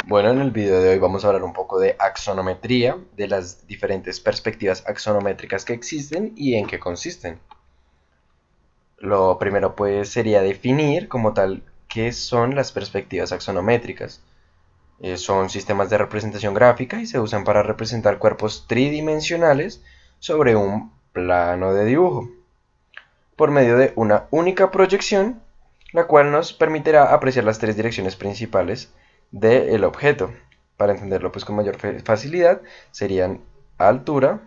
Bueno, en el video de hoy vamos a hablar un poco de axonometría, de las diferentes perspectivas axonométricas que existen y en qué consisten. Lo primero pues sería definir como tal qué son las perspectivas axonométricas. Son sistemas de representación gráfica y se usan para representar cuerpos tridimensionales sobre un plano de dibujo, por medio de una única proyección, la cual nos permitirá apreciar las tres direcciones principales del objeto. Para entenderlo pues con mayor facilidad, serían altura,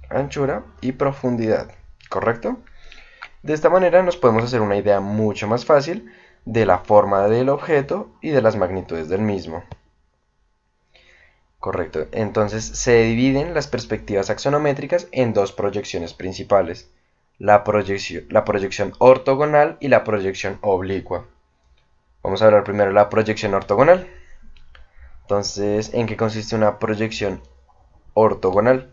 anchura y profundidad, ¿correcto? De esta manera nos podemos hacer una idea mucho más fácil de la forma del objeto y de las magnitudes del mismo. Correcto. Entonces se dividen las perspectivas axonométricas en dos proyecciones principales: la proyección ortogonal y la proyección oblicua. Vamos a hablar primero de la proyección ortogonal. Entonces, ¿en qué consiste una proyección ortogonal?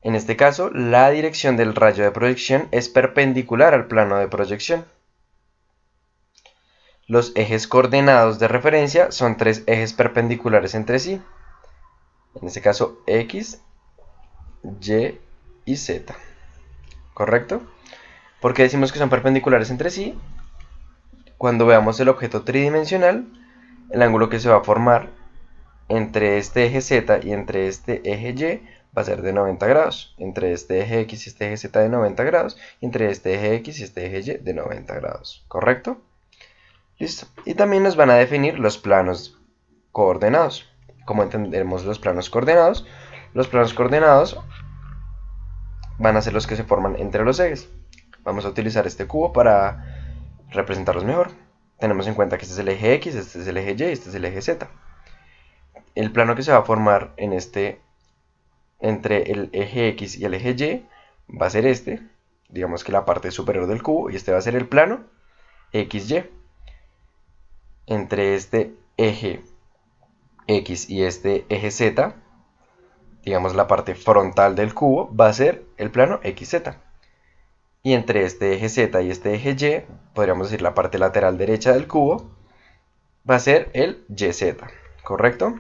En este caso, la dirección del rayo de proyección es perpendicular al plano de proyección. Los ejes coordenados de referencia son tres ejes perpendiculares entre sí. En este caso, X, Y y Z. ¿Correcto? ¿Por qué decimos que son perpendiculares entre sí? Cuando veamos el objeto tridimensional, el ángulo que se va a formar entre este eje Z y entre este eje Y va a ser de 90 grados, entre este eje X y este eje Z de 90 grados, y entre este eje X y este eje Y de 90 grados, ¿correcto? Listo. Y también nos van a definir los planos coordenados. ¿Cómo entendemos los planos coordenados? Los planos coordenados van a ser los que se forman entre los ejes. Vamos a utilizar este cubo para representarlos mejor. Tenemos en cuenta que este es el eje X, este es el eje Y, este es el eje Z. El plano que se va a formar entre el eje X y el eje Y va a ser este, digamos que la parte superior del cubo, y este va a ser el plano XY. Entre este eje X y este eje Z, digamos la parte frontal del cubo, va a ser el plano XZ. Y entre este eje Z y este eje Y, podríamos decir la parte lateral derecha del cubo, va a ser el YZ, ¿correcto?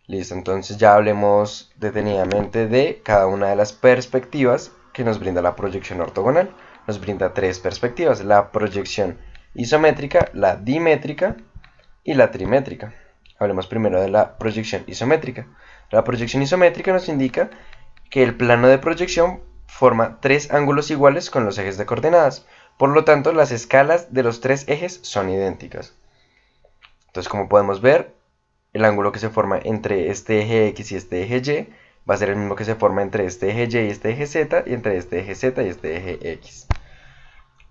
Listo, entonces ya hablemos detenidamente de cada una de las perspectivas que nos brinda la proyección ortogonal. Nos brinda tres perspectivas: la proyección isométrica, la dimétrica y la trimétrica. Hablemos primero de la proyección isométrica. La proyección isométrica nos indica que el plano de proyección forma tres ángulos iguales con los ejes de coordenadas. Por lo tanto, las escalas de los tres ejes son idénticas. Entonces, como podemos ver, el ángulo que se forma entre este eje X y este eje Y va a ser el mismo que se forma entre este eje Y y este eje Z, y entre este eje Z y este eje X.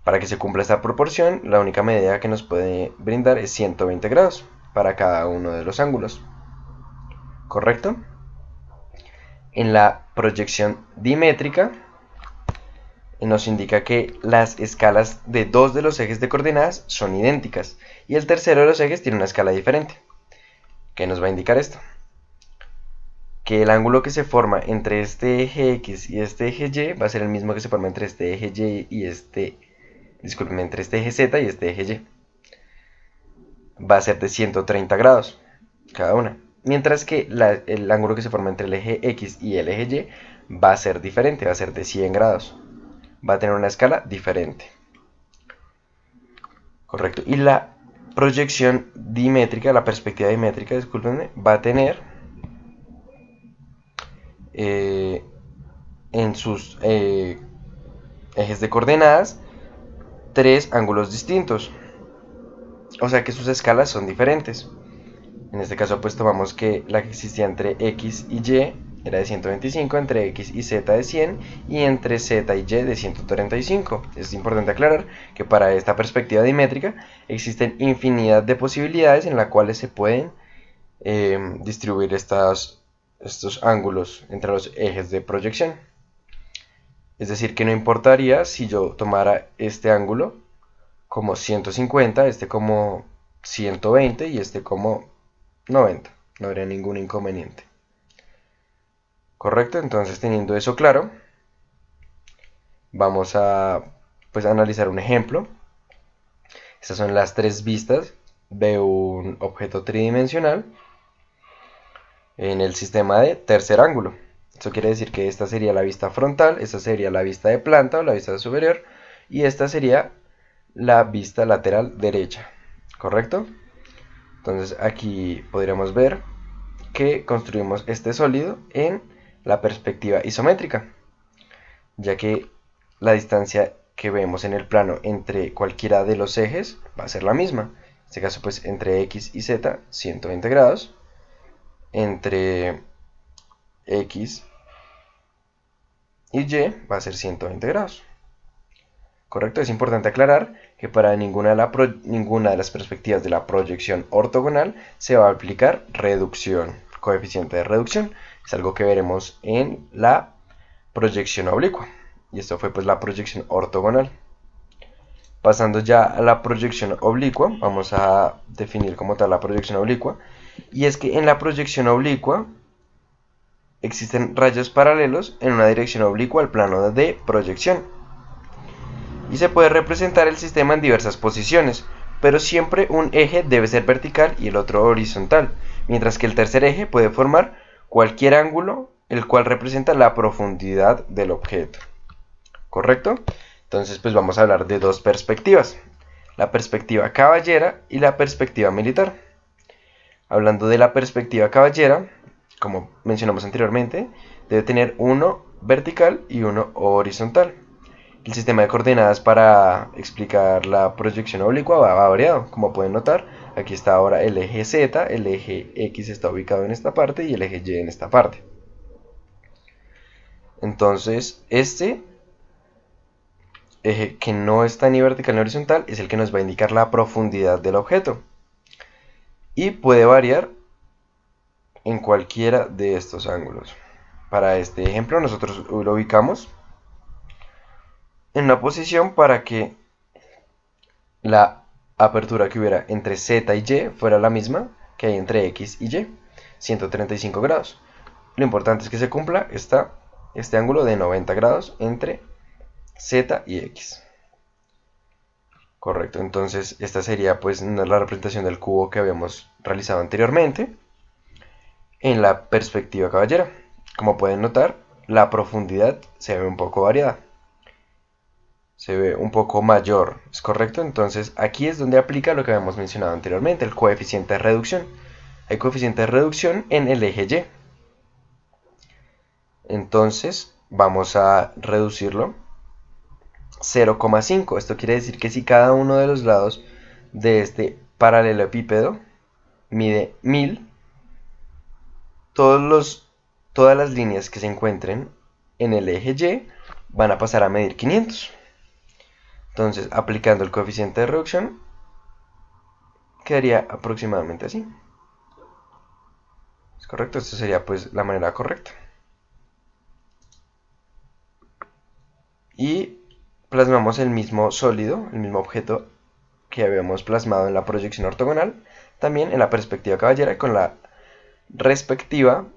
Para que se cumpla esta proporción, la única medida que nos puede brindar es 120 grados para cada uno de los ángulos. ¿Correcto? En la proyección dimétrica nos indica que las escalas de dos de los ejes de coordenadas son idénticas y el tercero de los ejes tiene una escala diferente. ¿Qué nos va a indicar esto? Que el ángulo que se forma entre este eje X y este eje Y va a ser el mismo que se forma entre este eje Y y entre este eje Z y este eje Y. Va a ser de 130 grados cada una. Mientras que el ángulo que se forma entre el eje X y el eje Y va a ser diferente, va a ser de 100 grados. Va a tener una escala diferente. Correcto. Y la proyección dimétrica, la perspectiva dimétrica, discúlpenme, va a tener eh, en sus ejes de coordenadas tres ángulos distintos. O sea que sus escalas son diferentes. En este caso pues tomamos que la que existía entre X y Y era de 125, entre X y Z de 100 y entre Z y Y de 135. Es importante aclarar que para esta perspectiva dimétrica existen infinidad de posibilidades en las cuales se pueden distribuir estos ángulos entre los ejes de proyección. Es decir, que no importaría si yo tomara este ángulo como 150, este como 120 y este como 90. No habría ningún inconveniente. ¿Correcto? Entonces, teniendo eso claro, vamos a pues analizar un ejemplo. Estas son las tres vistas de un objeto tridimensional en el sistema de tercer ángulo. Esto quiere decir que esta sería la vista frontal, esta sería la vista de planta o la vista superior, y esta sería la vista lateral derecha, ¿correcto? Entonces aquí podríamos ver que construimos este sólido en la perspectiva isométrica, ya que la distancia que vemos en el plano entre cualquiera de los ejes va a ser la misma. En este caso, pues entre X y Z, 120 grados. Entre X y Y va a ser 120 grados. ¿Correcto? Es importante aclarar que para ninguna de las perspectivas de la proyección ortogonal se va a aplicar reducción, coeficiente de reducción. Es algo que veremos en la proyección oblicua. Y esto fue pues la proyección ortogonal. Pasando ya a la proyección oblicua, vamos a definir como tal la proyección oblicua. Y es que en la proyección oblicua existen rayos paralelos en una dirección oblicua al plano de proyección. Y se puede representar el sistema en diversas posiciones, pero siempre un eje debe ser vertical y el otro horizontal, mientras que el tercer eje puede formar cualquier ángulo, el cual representa la profundidad del objeto. ¿Correcto? Entonces, pues vamos a hablar de dos perspectivas, la perspectiva caballera y la perspectiva militar. Hablando de la perspectiva caballera, como mencionamos anteriormente, debe tener uno vertical y uno horizontal. El sistema de coordenadas para explicar la proyección oblicua va variado, como pueden notar. Aquí está ahora el eje Z, el eje X está ubicado en esta parte y el eje Y en esta parte. Entonces, este eje que no está ni vertical ni horizontal es el que nos va a indicar la profundidad del objeto. Y puede variar en cualquiera de estos ángulos. Para este ejemplo, nosotros lo ubicamos en una posición para que la apertura que hubiera entre Z y Y fuera la misma que hay entre X y Y, 135 grados. Lo importante es que se cumpla este ángulo de 90 grados entre Z y X. Correcto, entonces esta sería pues la representación del cubo que habíamos realizado anteriormente en la perspectiva caballera. Como pueden notar, la profundidad se ve un poco variada. Se ve un poco mayor, ¿es correcto? Entonces aquí es donde aplica lo que habíamos mencionado anteriormente, el coeficiente de reducción. Hay coeficiente de reducción en el eje Y. Entonces vamos a reducirlo 0,5. Esto quiere decir que si cada uno de los lados de este paralelepípedo mide 1000, todas las líneas que se encuentren en el eje Y van a pasar a medir 500. Entonces, aplicando el coeficiente de reducción, quedaría aproximadamente así. ¿Es correcto? Esto sería pues la manera correcta. Y plasmamos el mismo sólido, el mismo objeto que habíamos plasmado en la proyección ortogonal, también en la perspectiva caballera con el respectivo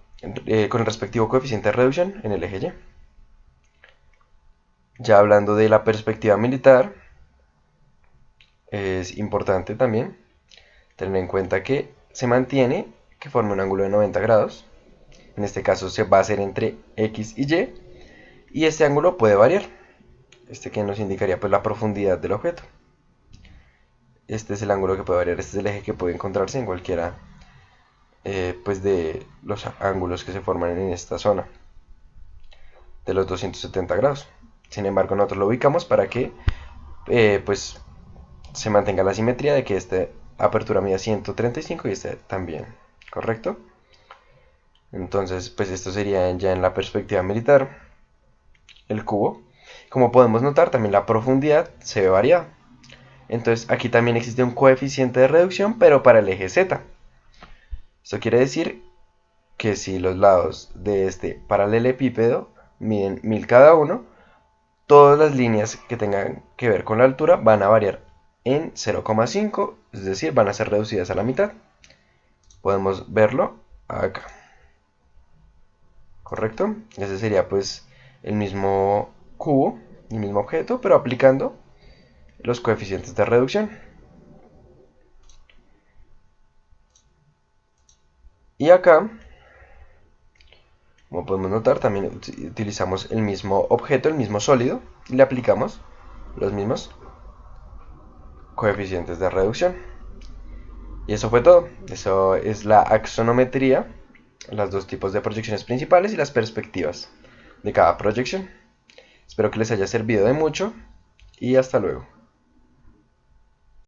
coeficiente de reducción en el eje Y. Ya hablando de la perspectiva militar, es importante también tener en cuenta que se mantiene que forma un ángulo de 90 grados. En este caso se va a hacer entre X y Y. Y este ángulo puede variar. Este que nos indicaría pues la profundidad del objeto. Este es el ángulo que puede variar. Este es el eje que puede encontrarse en cualquiera pues de los ángulos que se forman en esta zona de los 270 grados. Sin embargo, nosotros lo ubicamos para que pues se mantenga la simetría de que esta apertura mida 135 y este también, ¿correcto? Entonces, pues esto sería ya en la perspectiva militar, el cubo. Como podemos notar, también la profundidad se ve variada. Entonces, aquí también existe un coeficiente de reducción, pero para el eje Z. Esto quiere decir que si los lados de este paralelepípedo miden 1000 cada uno, todas las líneas que tengan que ver con la altura van a variar en 0,5, es decir, van a ser reducidas a la mitad. Podemos verlo acá. ¿Correcto? Ese sería pues el mismo cubo, el mismo objeto, pero aplicando los coeficientes de reducción. Y acá, como podemos notar, también utilizamos el mismo objeto, el mismo sólido, y le aplicamos los mismos coeficientes de reducción. Y eso fue todo. Eso es la axonometría, los dos tipos de proyecciones principales y las perspectivas de cada proyección. Espero que les haya servido de mucho y hasta luego.